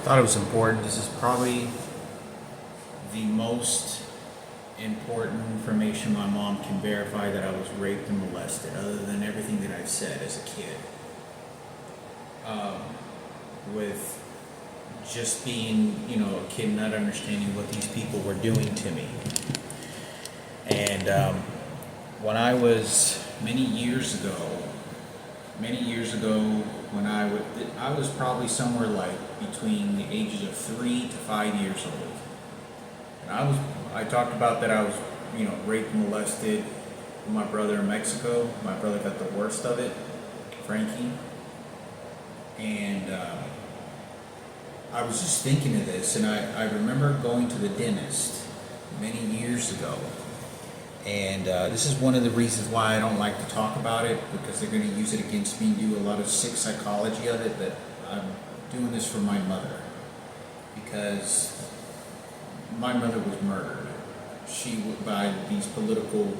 thought it was important. This is probably the most important information my mom can verify that I was raped and molested, other than everything that I've said as a kid. With just being, a kid, not understanding what these people were doing to me. And when I was many years ago, when I was probably somewhere like between the ages of 3 to 5 years old. And I talked about that I was, raped and molested with my brother in Mexico. My brother got the worst of it, Frankie. And I was just thinking of this, and I remember going to the dentist many years ago. And this is one of the reasons why I don't like to talk about it, because they're going to use it against me and do a lot of sick psychology of it, that I'm doing this for my mother. Because my mother was murdered. By these political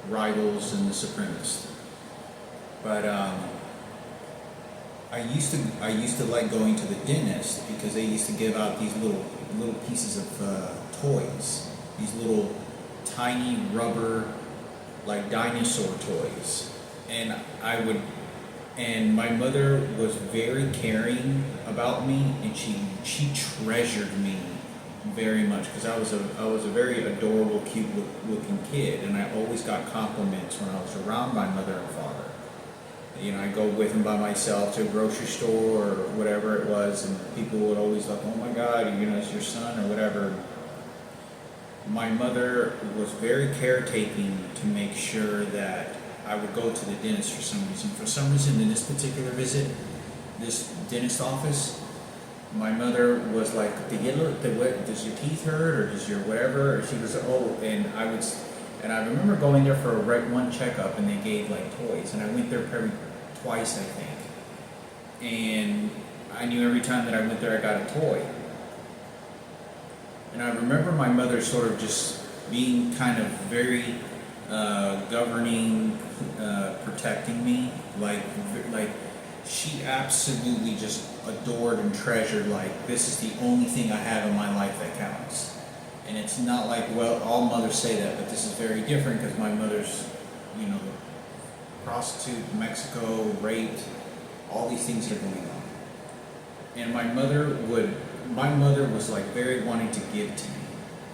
rivals and the supremacists. But I used to like going to the dentist because they used to give out these little pieces of toys, these little tiny rubber, like dinosaur toys, and my mother was very caring about me, and she treasured me very much, because I was a very adorable, cute looking kid, and I always got compliments when I was around my mother and father. I'd go with them by myself to a grocery store or whatever it was, and people would always like, "Oh my God, it's your son," or whatever. My mother was very caretaking to make sure that I would go to the dentist for some reason. For some reason, in this particular visit, this dentist office, my mother was like, "Does your teeth hurt, or does your whatever?" She was, and I remember going there for one checkup, and they gave like toys, and I went there probably twice, I think. And I knew every time that I went there, I got a toy. And I remember my mother sort of just being kind of very governing, protecting me, like she absolutely just adored and treasured, like, this is the only thing I have in my life that counts. And it's not like, well, all mothers say that, but this is very different, because my mother's, prostitute, Mexico, raped, all these things are going on. And my mother was like very wanting to give to me.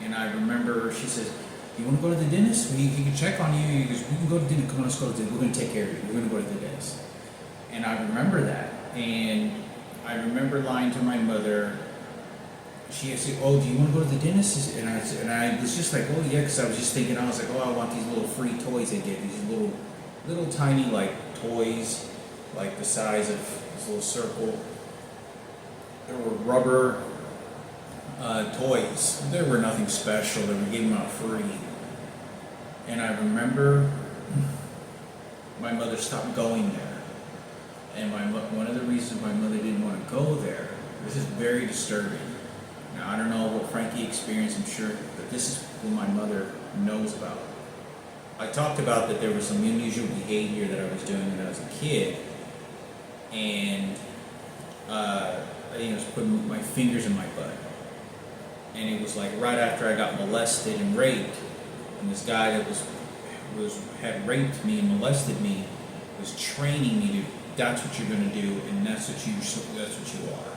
And I remember she says, "You want to go to the dentist? We can check on you." He goes, "We can go to the dentist. Come on, let's go to the dentist. We're going to take care of you. We're going to go to the dentist." And I remember that. And I remember lying to my mother. She said, "Oh, do you want to go to the dentist?" And I was just like, "Oh yeah," because I was just thinking, I was like, "Oh, I want these little free toys they get, these little tiny like toys, like the size of this little circle." There were rubber toys. There were nothing special. They were giving them out free. And I remember my mother stopped going there. And one of the reasons my mother didn't want to go there, this is very disturbing. Now, I don't know what Frankie experienced, I'm sure, but this is what my mother knows about. I talked about that there was some unusual behavior that I was doing when I was a kid, and I think I was putting my fingers in my butt. And it was like right after I got molested and raped, and this guy that had raped me and molested me was training me to, that's what you're going to do, and that's what you are.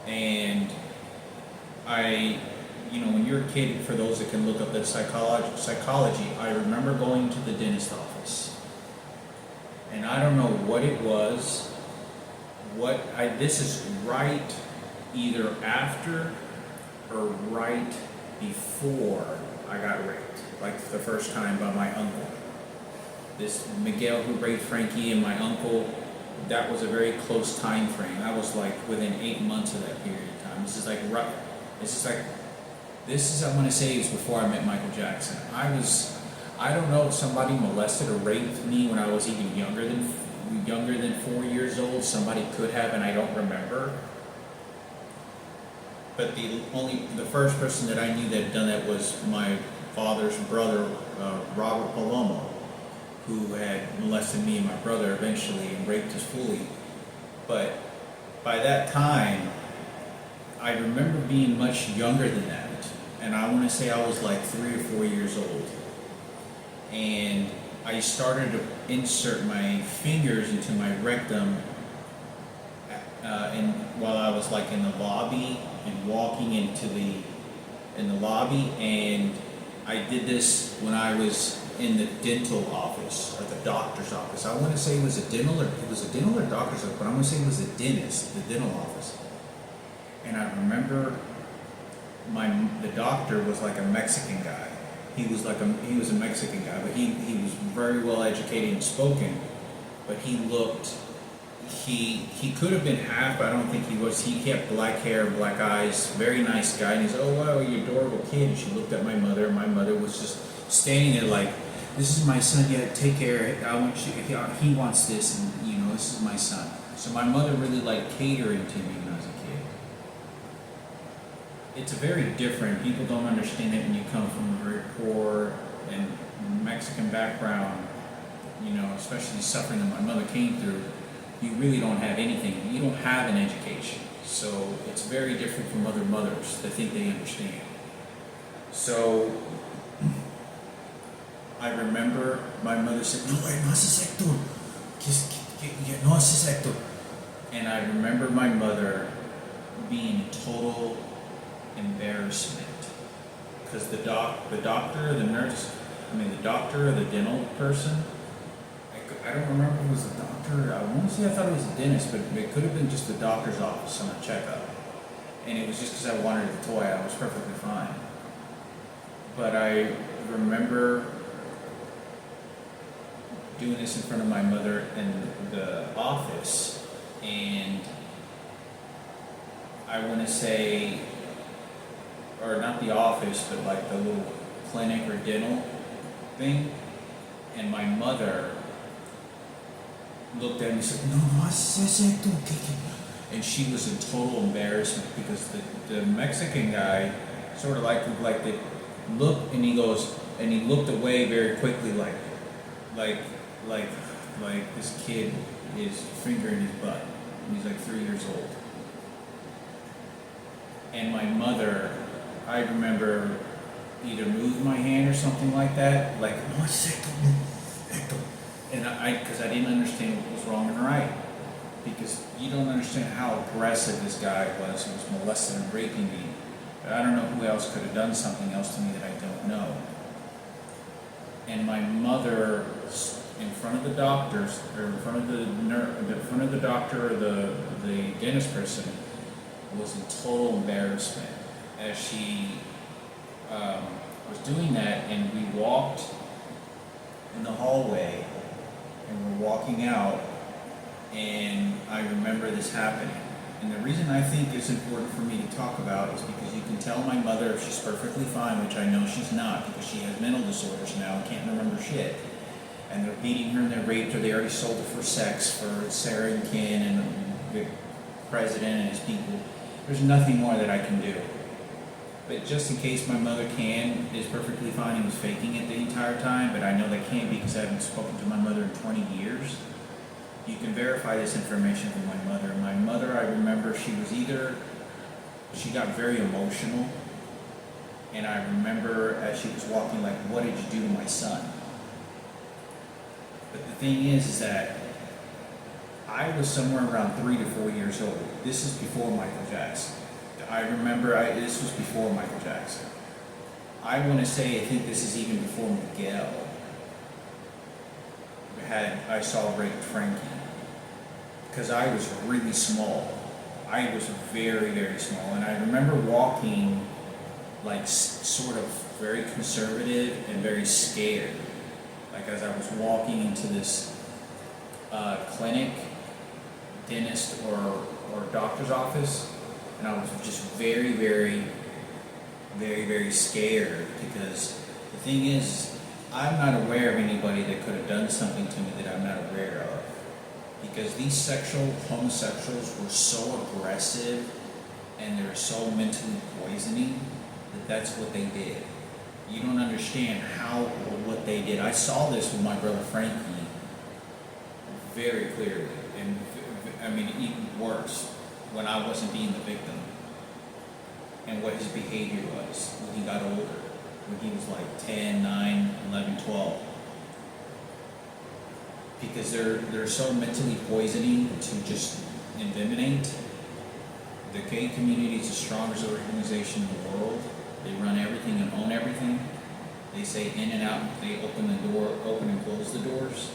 And when you're a kid, for those that can look up that psychology, I remember going to the dentist office, and I don't know what it was. This is right either after or right before I got raped, like the first time by my uncle. This Miguel who raped Frankie and my uncle, that was a very close time frame. I was like within 8 months of that period of time. I'm going to say it was before I met Michael Jackson. I don't know if somebody molested or raped me when I was even younger than 4 years old. Somebody could have, and I don't remember. But the first person that I knew that had done that was my father's brother, Robert Palomo, who had molested me and my brother eventually and raped us fully. But by that time, I remember being much younger than that, and I want to say I was like 3 or 4 years old, and I started to insert my fingers into my rectum, and while I was like in the lobby and walking in the lobby, and I did this when I was in the dental office or the doctor's office. I want to say it was a dental or doctor's office, but I'm going to say it was a dentist, the dental office. And I remember the doctor was like a Mexican guy. He was a Mexican guy, but he was very well educated and spoken, but he could have been half, but I don't think he was. He kept black hair, black eyes, very nice guy. And he said, "Oh wow, you adorable kid." And she looked at my mother. My mother was just standing there like, "This is my son. Yeah, take care. I want you. He wants this, and this is my son." So my mother really liked catering to me when I was a kid. It's a very different. People don't understand it when you come from a very poor and Mexican background. Especially suffering that my mother came through. You really don't have anything. You don't have an education. So it's very different from other mothers that think they understand. So I remember my mother said, "No, no haces esto. No haces esto." And I remember my mother being in total embarrassment because the doctor, the nurse, the doctor or the dental person, I don't remember if it was the doctor. I want to say I thought it was the dentist, but it could have been just the doctor's office on a checkup. And it was just because I wanted the toy. I was perfectly fine. But I remember doing this in front of my mother in the office, and I want to say, or not the office, but like the little clinic or dental thing, and my mother looked at me and said, "No, no haces esto." And she was in total embarrassment because the Mexican guy sort of like they looked, and he looked away very quickly like this kid is fingering his butt. And he's like 3 years old. And my mother, I remember, either moved my hand or something like that, like, "No haces esto." And because I didn't understand what was wrong and right. Because you don't understand how aggressive this guy was who was molesting and raping me. But I don't know who else could have done something else to me that I don't know. And my mother, in front of the doctors, or in front of the doctor or the dentist person, was in total embarrassment as she was doing that. And we walked in the hallway, and we're walking out, and I remember this happening. And the reason I think it's important for me to talk about is because you can tell my mother if she's perfectly fine, which I know she's not, because she has mental disorders now and can't remember shit. And they're beating her and they raped her. They already sold her for sex for Sarah and Ken and the president and his people. There's nothing more that I can do. But just in case my mother is perfectly fine and was faking it the entire time, but I know that can't be because I haven't spoken to my mother in 20 years. You can verify this information from my mother. My mother, I remember she got very emotional, and I remember as she was walking, like, "What did you do to my son?" But the thing is that I was somewhere around 3 to 4 years old. This is before Michael Jackson. I remember this was before Michael Jackson. I want to say, I think this is even before Miguel I saw raped Frankie. Because I was really small. I was very, very small. And I remember walking like sort of very conservative and very scared. Like as I was walking into this clinic, dentist or doctor's office, and I was just very, very, very, very scared because the thing is, I'm not aware of anybody that could have done something to me that I'm not aware of. Because these homosexuals were so aggressive and they're so mentally poisoning that's what they did. You don't understand how or what they did. I saw this with my brother Frankie very clearly, and I mean even worse when I wasn't being the victim. and what his behavior was when he got older, when he was like 10, 9, 11, 12. Because they're so mentally poisoning to just eliminate. The gay community is the strongest organization in the world. They run everything and own everything. They say in and out, they open and close the doors.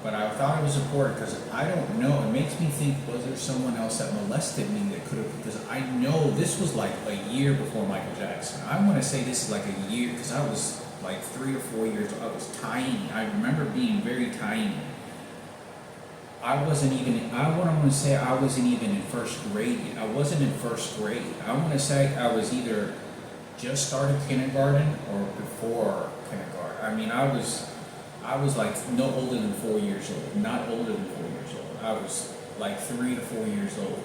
But I thought it was important because I don't know, it makes me think, was there someone else that molested me that could have, because I know this was like a year before Michael Jackson. I want to say this is like a year, because I was like 3 or 4 years old. I was tiny. I remember being very tiny. I wasn't even in first grade. I wasn't in first grade. I want to say I was either just started kindergarten or before kindergarten. I mean, I was like no older than 4 years old, not older than 4 years old. I was like 3 to 4 years old.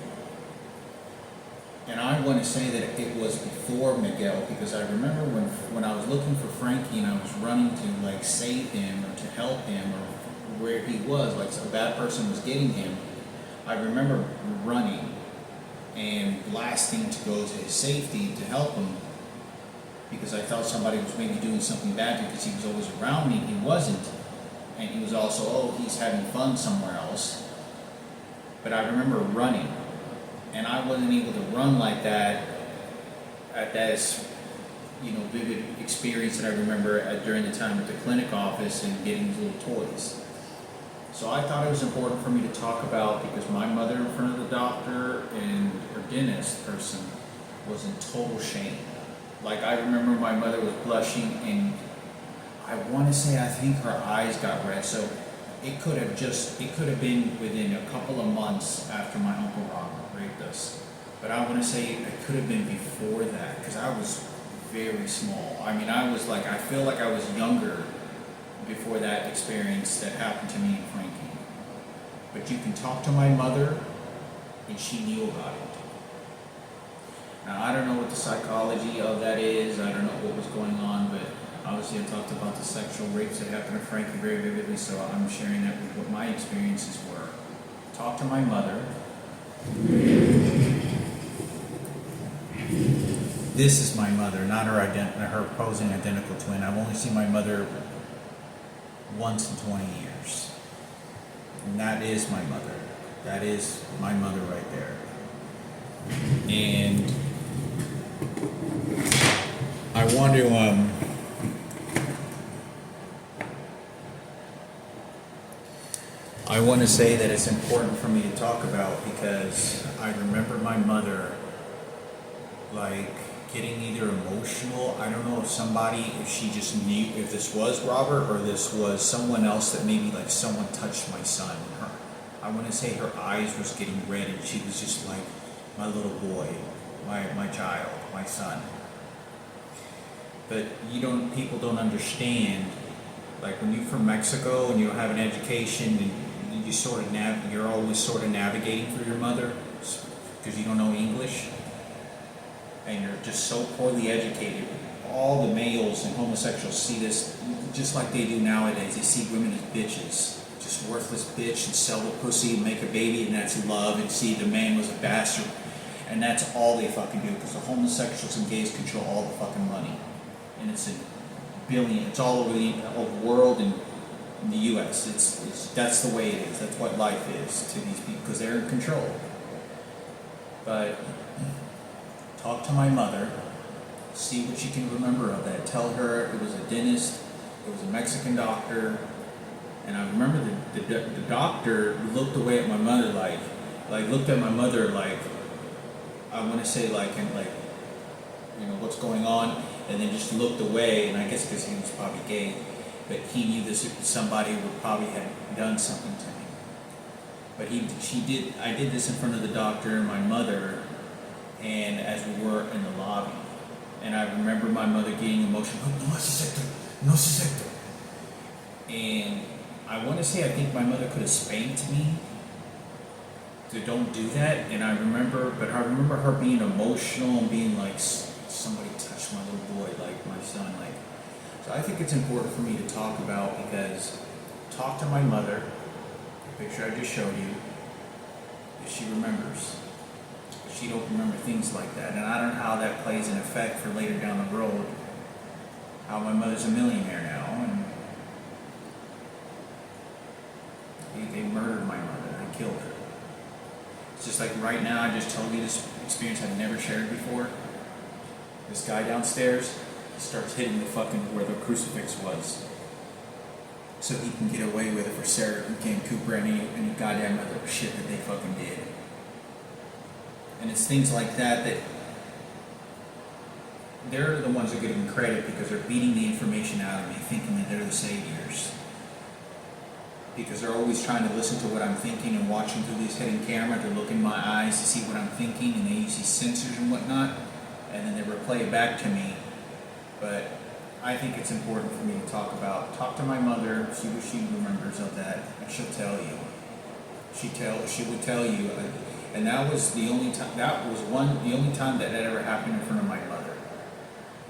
And I want to say that it was before Miguel, because I remember when I was looking for Frankie and I was running to like save him or to help him or where he was, like a bad person was getting him, I remember running and blasting to go to his safety to help him, because I thought somebody was maybe doing something bad because he was always around me. He wasn't. And he was also, he's having fun somewhere else. But I remember running. And I wasn't able to run like that at that, vivid experience that I remember during the time at the clinic office and getting these little toys. So I thought it was important for me to talk about, because my mother in front of the doctor and her dentist person was in total shame. Like, I remember my mother was blushing, and I want to say, I think her eyes got red. So it could have been within a couple of months after my Uncle Robert raped us. But I want to say it could have been before that, because I was very small. I mean, I feel like I was younger before that experience that happened to me and Frankie. But you can talk to my mother, and she knew about it. Now, I don't know what the psychology of that is. I don't know what was going on, but obviously I talked about the sexual rapes that happened to Frankie very vividly, so I'm sharing that with what my experiences were. Talk to my mother. This is my mother, not her posing identical twin. I've only seen my mother once in 20 years. And that is my mother. That is my mother right there. And I want to say that it's important for me to talk about, because I remember my mother like getting either emotional. I don't know if she just knew if this was Robert or this was someone else, that maybe like someone touched my son. I want to say her eyes was getting red, and she was just like, my little boy, my child, my son. But people don't understand, like when you're from Mexico and you don't have an education, and you're always sort of navigating through your mother because you don't know English, and you're just so poorly educated. All the males and homosexuals see this just like they do nowadays. They see women as bitches, just worthless bitch, and sell the pussy and make a baby, and that's love, and see the man was a bastard, and that's all they fucking do, because the homosexuals and gays control all the fucking money, and it's all over the world and in the U.S. That's the way it is. That's what life is to these people, because they're in control. But talk to my mother, see what she can remember of that. Tell her it was a dentist, it was a Mexican doctor, and I remember the doctor looked away at my mother like looked at my mother like, I want to say what's going on, and then just looked away, and I guess because he was probably gay, but he knew somebody would probably have done something to me. But I did this in front of the doctor and my mother, and as we were in the lobby, and I remember my mother getting emotional. No es cierto. And I want to say, I think my mother could have spanked me to don't do that. And I remember her being emotional and being like, somebody touched my little boy, like my son, like. So I think it's important for me to talk about, because talk to my mother, the picture I just showed you, if she remembers. If she don't remember things like that. And I don't know how that plays an effect for later down the road. How my mother's a millionaire now, and they murdered my mother. They killed her. It's just like right now, I just told you this experience I've never shared before. This guy downstairs starts hitting the fucking where the crucifix was, so he can get away with it for Sarah and Ken Cooper and any goddamn other shit that they fucking did. And it's things like that that they're the ones that give them credit because they're beating the information out of me, thinking that they're the saviors. Because they're always trying to listen to what I'm thinking and watching through this hidden camera to look in my eyes to see what I'm thinking, and they use these sensors and whatnot, and then they replay it back to me. But I think it's important for me to talk to my mother, see what she remembers of that, and she'll tell you. She would tell you, and that was the only time. The only time that ever happened in front of my mother.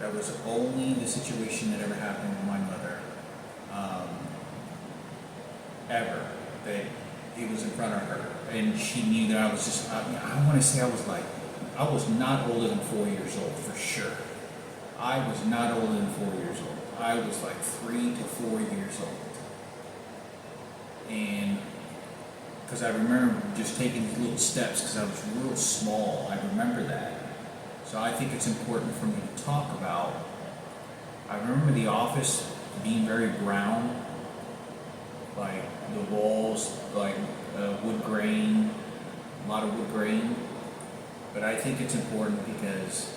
That was only the situation that ever happened with my mother, ever. That he was in front of her, and she knew that I was just. I want to say I was not older than 4 years old for sure. I was not older than 4 years old. I was like 3 to 4 years old. And because I remember just taking these little steps because I was real small. I remember that. So I think it's important for me to talk about. I remember the office being very brown, like the walls, like wood grain, a lot of wood grain. But I think it's important because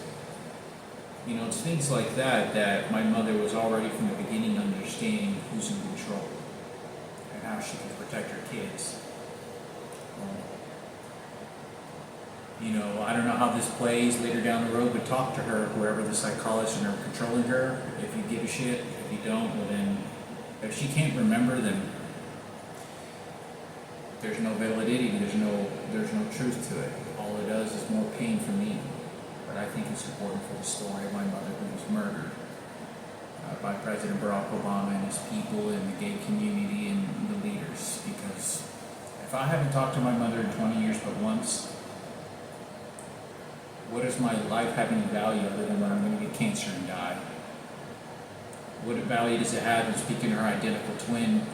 it's things like that my mother was already from the beginning understanding who's in control and how she can protect her kids. I don't know how this plays later down the road, but talk to her, whoever the psychologists are controlling her, if you give a shit. If you don't, well then, if she can't remember, then there's no validity, there's no truth to it. All it does is more pain for me. But I think it's important for the story of my mother who was murdered by President Barack Obama and his people and the gay community and the leaders. Because if I haven't talked to my mother in 20 years but once, what is my life having value other than when I'm going to get cancer and die? What value does it have in speaking to her identical twin,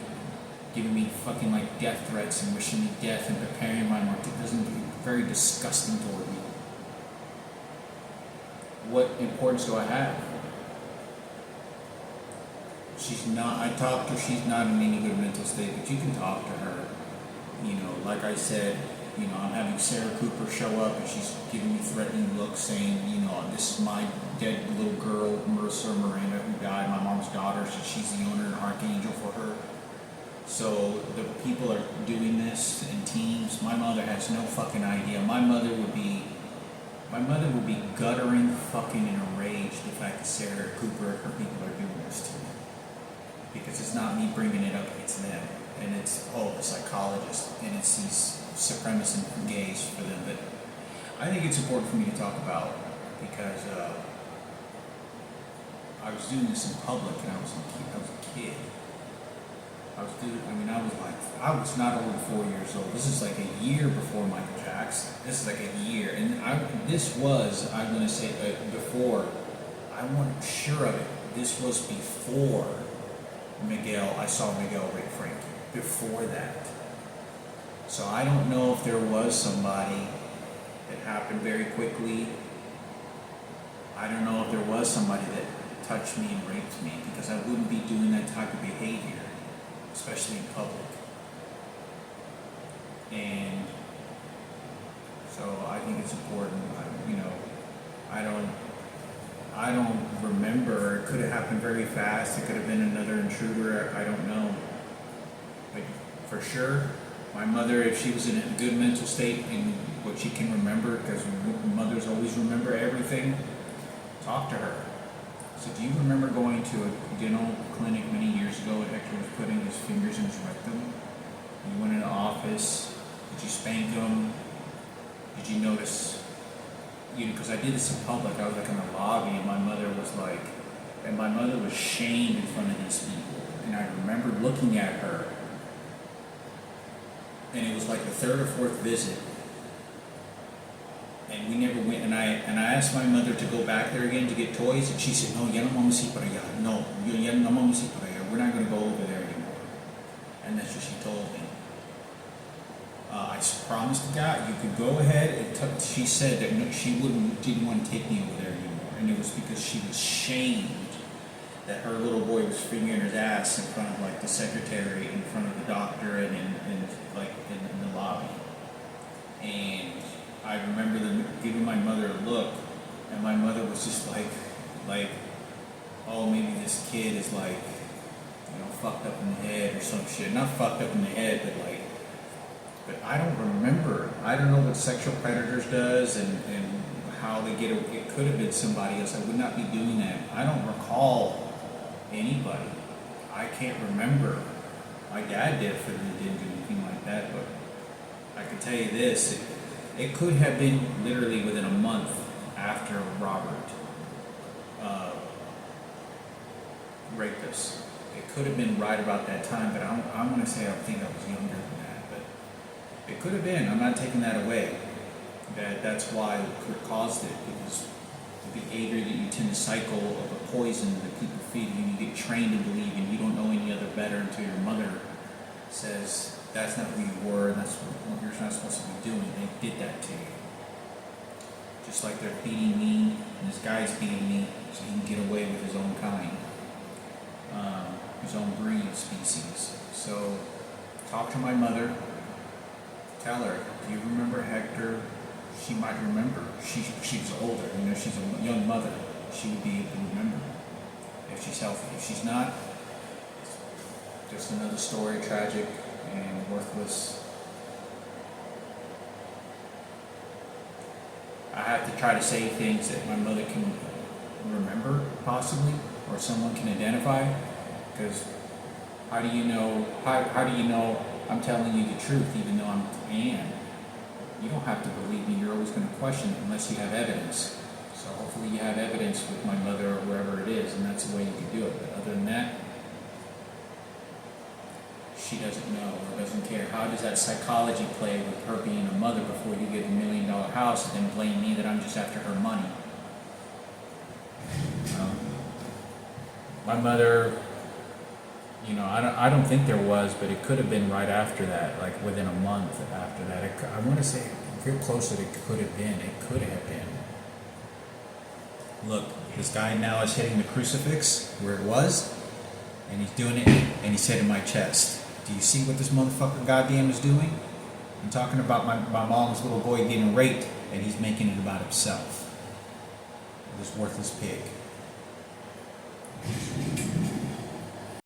giving me fucking like death threats and wishing me death and preparing my mom? It doesn't be very disgusting toward me. What importance do I have? She's not, I talked to her, she's not in any good mental state, but you can talk to her. Like I said, I'm having Sarah Cooper show up and she's giving me threatening looks saying, this is my dead little girl, Marissa Miranda, who died, my mom's daughter, so she's the owner and archangel for her. So the people are doing this in teams. My mother has no fucking idea. My mother would be guttering fucking in a rage the fact that Sarah Cooper and her people are doing this to me. Because it's not me bringing it up, it's them. And it's, the psychologists, and it's these supremacist gays for them. But I think it's important for me to talk about because I was doing this in public and I was a kid. I was not over 4 years old. This is like a year before Michael Jackson. This is like a year. And I'm going to say before, I wasn't sure of it. This was before I saw Miguel Ray Frankie. Before that. So I don't know if there was somebody that happened very quickly. I don't know if there was somebody that touched me and raped me because I wouldn't be doing that type of behavior, especially in public. And so I think it's important. I don't remember. It could have happened very fast. It could have been another intruder. I don't know. But for sure, my mother, if she was in a good mental state and what she can remember, because mothers always remember everything, talk to her. So do you remember going to a dental clinic many years ago and Hector was putting his fingers in his rectum? You went in the office. Did you spank him? Did you notice? Because I did this in public. I was like in the lobby and my mother was shamed in front of these people. And I remember looking at her and it was like the third or fourth visit. and we never went. And I asked my mother to go back there again to get toys, and she said, "No, ya no vamos a ir para allá. No, ya no vamos a ir para allá. We're not going to go over there anymore." And that's what she told me. I promised to God, you could go ahead and she said that no, she didn't want to take me over there anymore, and it was because she was shamed that her little boy was fingering his ass in front of like the secretary, in front of the doctor, and in the lobby. And I remember them giving my mother a look, and my mother was just like, oh, maybe this kid is like, fucked up in the head or some shit. Not fucked up in the head, but I don't remember. I don't know what sexual predators does and how they get it. It could have been somebody else. I would not be doing that. I don't recall anybody. I can't remember. My dad definitely didn't do anything like that, but I can tell you this. It could have been literally within a month after Robert raped us. It could have been right about that time, but I'm going to say I think I was younger than that. But it could have been. I'm not taking that away. That's why it caused it, because the behavior that you tend to cycle of a poison that people feed you, you get trained to believe, and you don't know any other better until your mother says that's not who you were, and that's what you're not supposed to be doing. They did that to you. Just like they're beating me, and this guy's beating me so he can get away with his own kind, his own breed species. So talk to my mother, tell her, do you remember Hector? She might remember. She's older, she's a young mother. She would be able to remember if she's healthy. If she's not, just another story, tragic and worthless. I have to try to say things that my mother can remember, possibly, or someone can identify, because how do you know I'm telling you the truth even though I am? You don't have to believe me. You're always going to question it unless you have evidence. So hopefully you have evidence with my mother or wherever it is, and that's the way you can do it. But other than that, she doesn't know or doesn't care. How does that psychology play with her being a mother before you get $1 million house and then blame me that I'm just after her money? My mother, I don't think there was, but it could have been right after that, like within a month after that. I want to say, I feel close that it could have been. It could have been. Look, this guy now is hitting the crucifix where it was, and he's doing it, and he's hitting my chest. Do you see what this motherfucker goddamn is doing? I'm talking about my mom's little boy getting raped, and he's making it about himself. This worthless pig.